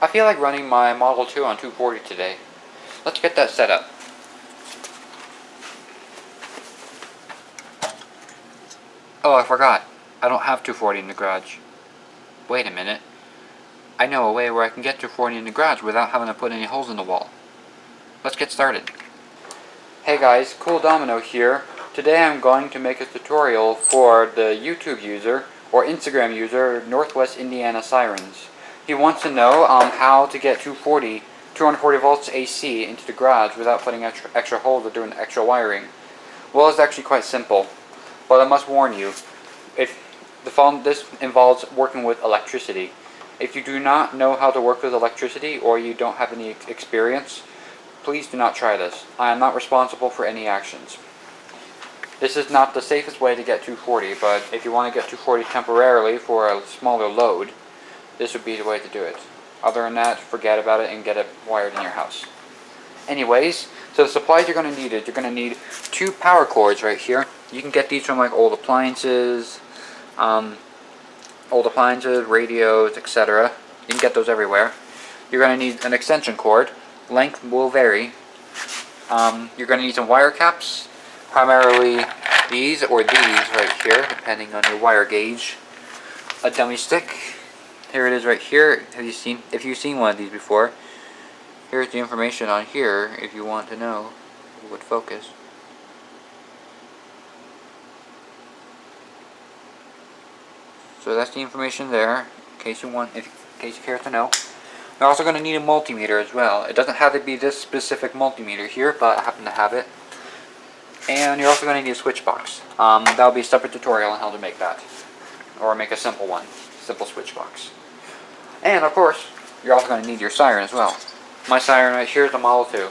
I feel like running my Model 2 on 240 today. Let's get that set up. Oh, I forgot. I don't have 240 in the garage. Wait a minute. I know a way where I can get 240 in the garage without having to put any holes in the wall. Let's get started. Hey guys, Cool Domino here. Today I'm going to make a tutorial for the YouTube user or Instagram user Northwest Indiana Sirens. He wants to know how to get 240 volts AC into the garage without putting extra holes or doing extra wiring. Well, it's actually quite simple, but I must warn you, this involves working with electricity. If you do not know how to work with electricity or you don't have any experience, please do not try this. I am not responsible for any actions. This is not the safest way to get 240, but if you want to get 240 temporarily for a smaller load, this would be the way to do it. Other than that, forget about it and get it wired in your house. Anyways, so the supplies you're going to need is you're going to need 2 power cords right here. You can get these from like old appliances, radios, etc. You can get those everywhere. You're going to need an extension cord. Length will vary. You're going to need some wire caps, primarily these or these right here, depending on your wire gauge. A dummy stick. Here it is right here. If you've seen one of these before, here's the information on here if you want to know. It would focus. So that's the information there, in case you care to know. You're also going to need a multimeter as well. It doesn't have to be this specific multimeter here, but I happen to have it. And you're also going to need a switch box. That'll be a separate tutorial on how to make that, or make a simple one, simple switch box. And of course, you're also going to need your siren as well. My siren right here is a Model 2,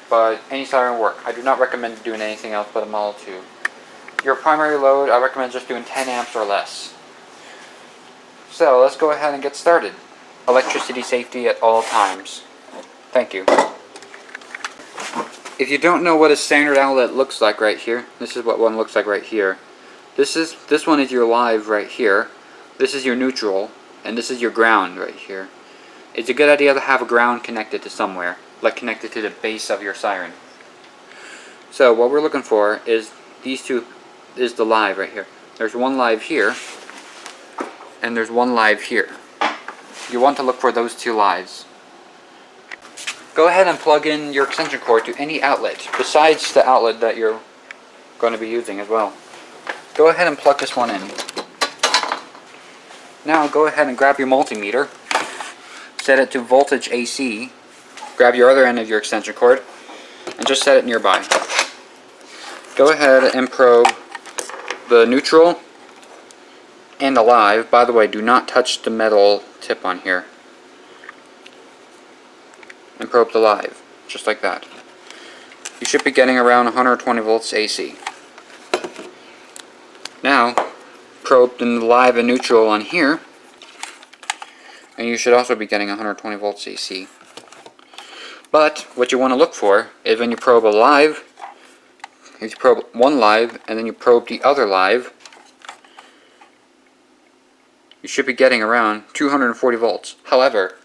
but any siren will work. I do not recommend doing anything else but a Model 2. Your primary load, I recommend just doing 10 amps or less. So let's go ahead and get started. Electricity safety at all times. Thank you. If you don't know what a standard outlet looks like right here, this is what one looks like right here. This one is your live right here. This is your neutral, and this is your ground right here. It's a good idea to have a ground connected to somewhere, like connected to the base of your siren. So what we're looking for is these two, is the live right here. There's one live here, and there's one live here. You want to look for those 2 lives. Go ahead and plug in your extension cord to any outlet besides the outlet that you're going to be using as well. Go ahead and plug this one in. Now go ahead and grab your multimeter, set it to voltage AC, grab your other end of your extension cord, and just set it nearby. Go ahead and probe the neutral and the live. By the way, do not touch the metal tip on here. And probe the live, just like that. You should be getting around 120 volts AC. Now, probe the live and neutral on here, and you should also be getting 120 volts AC. But what you want to look for is when you probe a live, if you probe one live and then you probe the other live, you should be getting around 240 volts. However,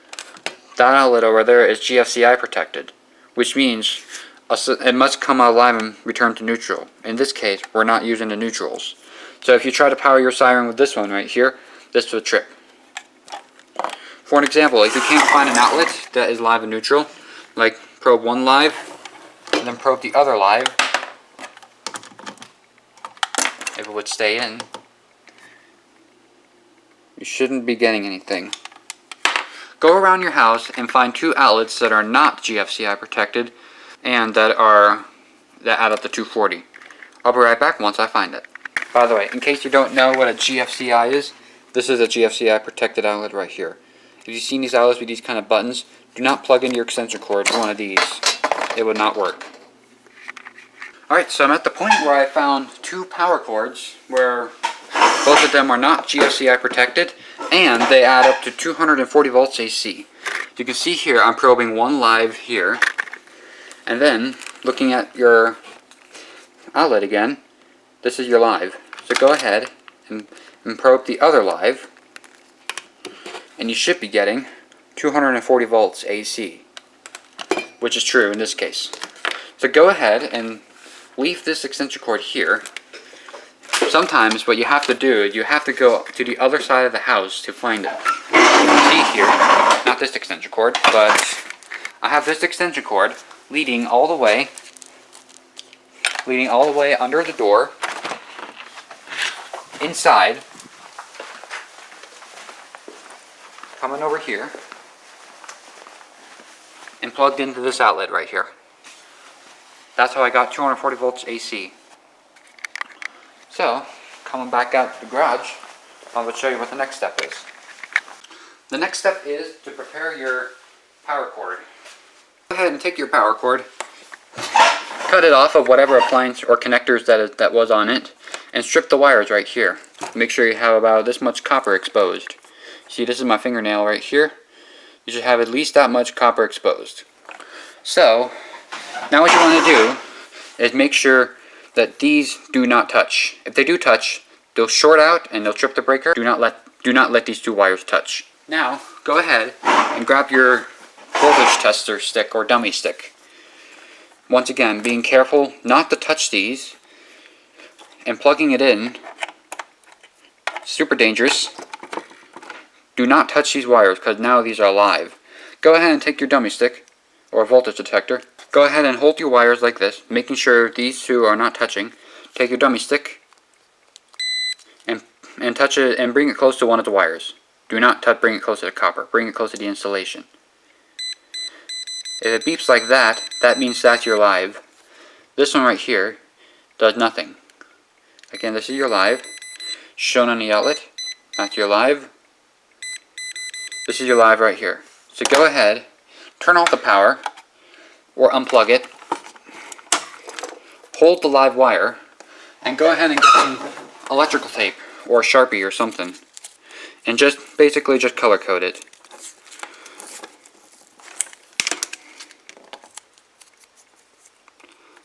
that outlet over there is GFCI protected, which means it must come out live and return to neutral. In this case, we're not using the neutrals. So if you try to power your siren with this one right here, this will trip. For an example, if you can't find an outlet that is live and neutral, like probe one live and then probe the other live, if it would stay in, you shouldn't be getting anything. Go around your house and find 2 outlets that are not GFCI protected and that add up to 240. I'll be right back once I find it. By the way, in case you don't know what a GFCI is, this is a GFCI protected outlet right here. If you've seen these outlets with these kind of buttons, do not plug in your extension cord to one of these. It would not work. Alright, so I'm at the point where I found 2 power cords where both of them are not GFCI protected, and they add up to 240 volts AC. You can see here I'm probing one live here, and then looking at your outlet again, this is your live. So go ahead and probe the other live, and you should be getting 240 volts AC, which is true in this case. So go ahead and leave this extension cord here. Sometimes what you have to do is you have to go to the other side of the house to find it. You can see here, not this extension cord, but I have this extension cord leading all the way under the door, inside, coming over here, and plugged into this outlet right here. That's how I got 240 volts AC. So, coming back out the garage, I will show you what the next step is. The next step is to prepare your power cord. Go ahead and take your power cord, cut it off of whatever appliance or connectors that was on it, and strip the wires right here. Make sure you have about this much copper exposed. See, this is my fingernail right here. You should have at least that much copper exposed. So, now what you want to do is make sure that these do not touch. If they do touch, they'll short out and they'll trip the breaker. Do not let these two wires touch. Now, go ahead and grab your voltage tester stick or dummy stick. Once again, being careful not to touch these and plugging it in. Super dangerous. Do not touch these wires because now these are live. Go ahead and take your dummy stick or voltage detector. Go ahead and hold your wires like this, making sure these two are not touching. Take your dummy stick and touch it and bring it close to one of the wires. Do not bring it close to the copper. Bring it close to the insulation. If it beeps like that, that means that you're live. This one right here does nothing. Again, this is your live. Shown on the outlet. That's your live. This is your live right here. So go ahead, turn off the power, or unplug it. Hold the live wire, and go ahead and get some electrical tape, or Sharpie or something. And basically just color code it.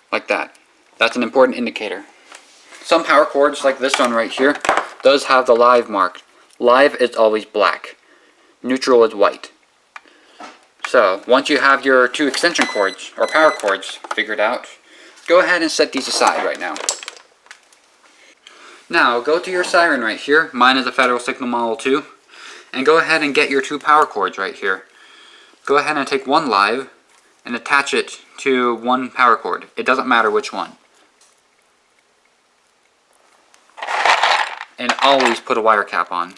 Like that. That's an important indicator. Some power cords, like this one right here, does have the live mark. Live is always black. Neutral is white. So, once you have your two extension cords, or power cords, figured out, go ahead and set these aside right now. Now, go to your Siren right here. Mine is a Federal Signal Model 2. And go ahead and get your two power cords right here. Go ahead and take one live and attach it to one power cord. It doesn't matter which one. And always put a wire cap on.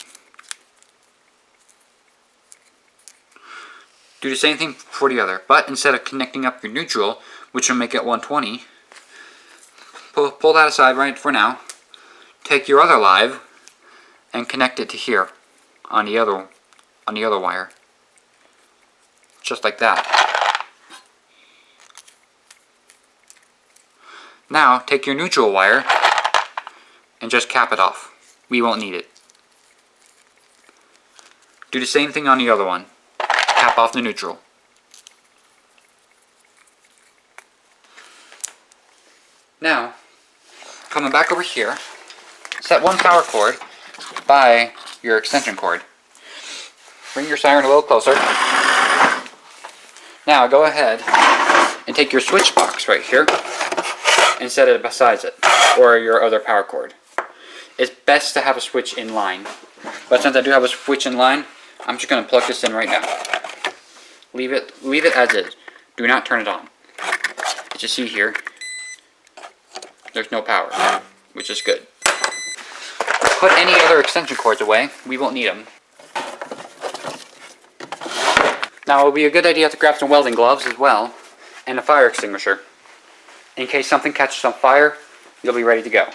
Do the same thing for the other, but instead of connecting up your neutral, which will make it 120, pull that aside right for now. Take your other live and connect it to here on the other wire, just like that. Now take your neutral wire and just cap it off. We won't need it. Do the same thing on the other one. Cap off the neutral. Now, coming back over here, set one power cord by your extension cord. Bring your Siren a little closer. Now go ahead and take your switch box right here and set it beside it, or your other power cord. It's best to have a switch in line, but since I do have a switch in line, I'm just going to plug this in right now. Leave it as is. Do not turn it on. As you see here, there's no power, which is good. Put any other extension cords away. We won't need them. Now it would be a good idea to grab some welding gloves as well, and a fire extinguisher. In case something catches on fire, you'll be ready to go.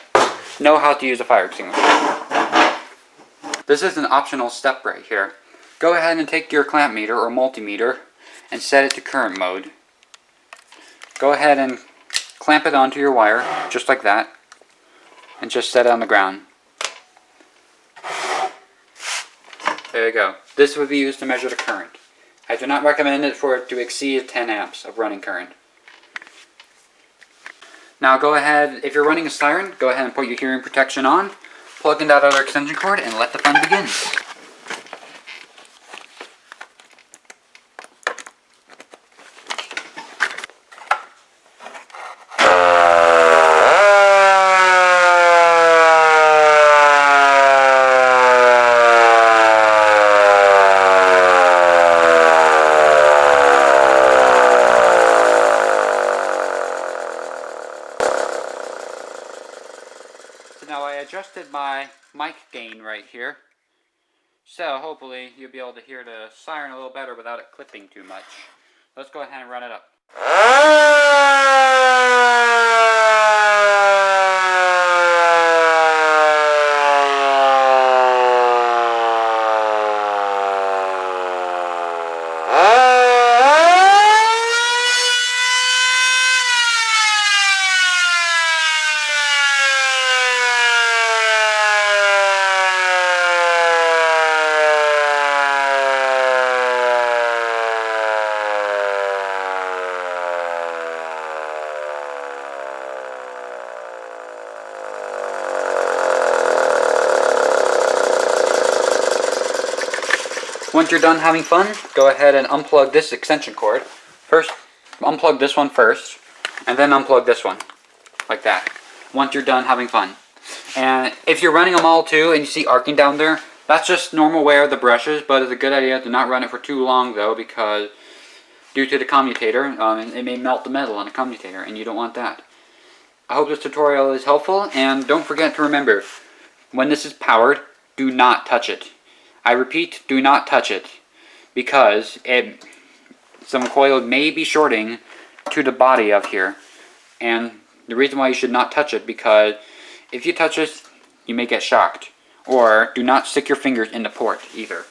Know how to use a fire extinguisher. This is an optional step right here. Go ahead and take your clamp meter or multimeter and set it to current mode. Go ahead and clamp it onto your wire, just like that, and just set it on the ground. There you go. This would be used to measure the current. I do not recommend it for it to exceed 10 amps of running current. Now go ahead, if you're running a Siren, go ahead and put your hearing protection on, plug in that other extension cord, and let the fun begin. gain right here. So hopefully you'll be able to hear the siren a little better without it clipping too much. Let's go ahead and run it up. Once you're done having fun, go ahead and unplug this extension cord. First, unplug this one first, and then unplug this one, like that, once you're done having fun. And if you're running them all too, and you see arcing down there, that's just normal wear of the brushes, but it's a good idea to not run it for too long though, because due to the commutator, it may melt the metal on the commutator, and you don't want that. I hope this tutorial is helpful, and don't forget to remember, when this is powered, do not touch it. I repeat, do not touch it, because some coil may be shorting to the body of here. And the reason why you should not touch it, because if you touch it, you may get shocked. Or do not stick your fingers in the port either.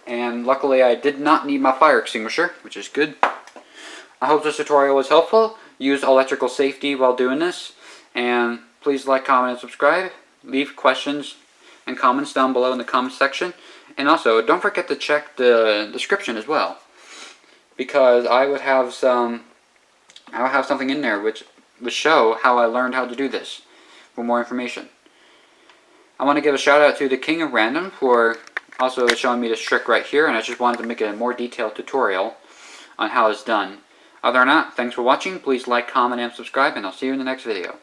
And luckily I did not need my fire extinguisher, which is good. I hope this tutorial was helpful. Use electrical safety while doing this. And please like, comment, and subscribe. Leave questions and comments down below in the comments section. And also, don't forget to check the description as well, because I would have something in there which would show how I learned how to do this for more information. I want to give a shout out to the King of Random for also showing me this trick right here, and I just wanted to make a more detailed tutorial on how it's done. Other than that, thanks for watching. Please like, comment, and subscribe, and I'll see you in the next video.